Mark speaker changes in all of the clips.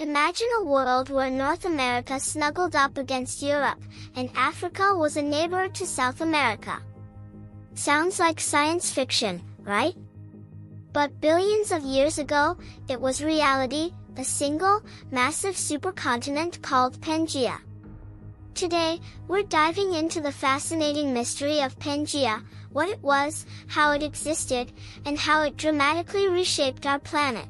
Speaker 1: Imagine a world where North America snuggled up against Europe, and Africa was a neighbor to South America. Sounds like science fiction, right? But billions of years ago, it was reality, a single, massive supercontinent called Pangaea. Today, we're diving into the fascinating mystery of Pangaea, what it was, how it existed, and how it dramatically reshaped our planet.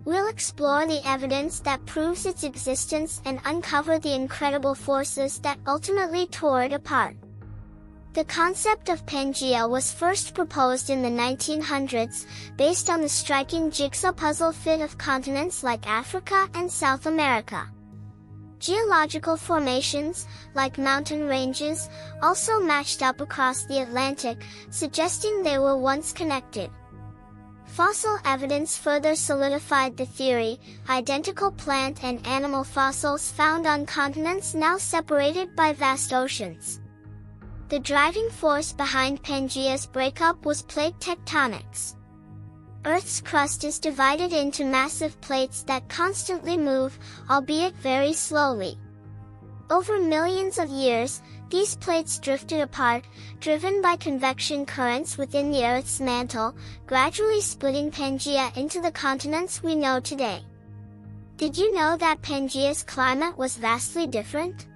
Speaker 1: We'll explore the evidence that proves its existence and uncover the incredible forces that ultimately tore it apart. The concept of Pangaea was first proposed in the 1900s, based on the striking jigsaw puzzle fit of continents like Africa and South America. Geological formations, like mountain ranges, also matched up across the Atlantic, suggesting they were once connected. Fossil evidence further solidified the theory, identical plant and animal fossils found on continents now separated by vast oceans. The driving force behind Pangaea's breakup was plate tectonics. Earth's crust is divided into massive plates that constantly move, albeit very slowly. Over millions of years, these plates drifted apart, driven by convection currents within the Earth's mantle, gradually splitting Pangaea into the continents we know today. Did you know that Pangaea's climate was vastly different?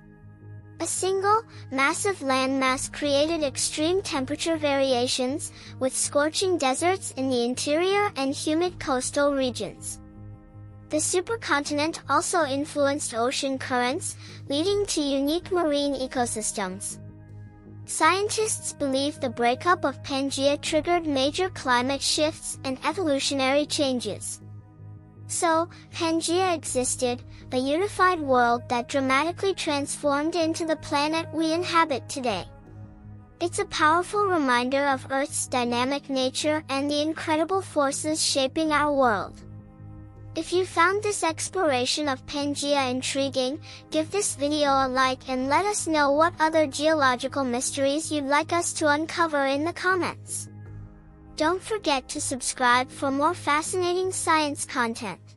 Speaker 1: A single, massive landmass created extreme temperature variations, with scorching deserts in the interior and humid coastal regions. The supercontinent also influenced ocean currents, leading to unique marine ecosystems. Scientists believe the breakup of Pangaea triggered major climate shifts and evolutionary changes. So, Pangaea existed, a unified world that dramatically transformed into the planet we inhabit today. It's a powerful reminder of Earth's dynamic nature and the incredible forces shaping our world. If you found this exploration of Pangaea intriguing, give this video a like and let us know what other geological mysteries you'd like us to uncover in the comments. Don't forget to subscribe for more fascinating science content.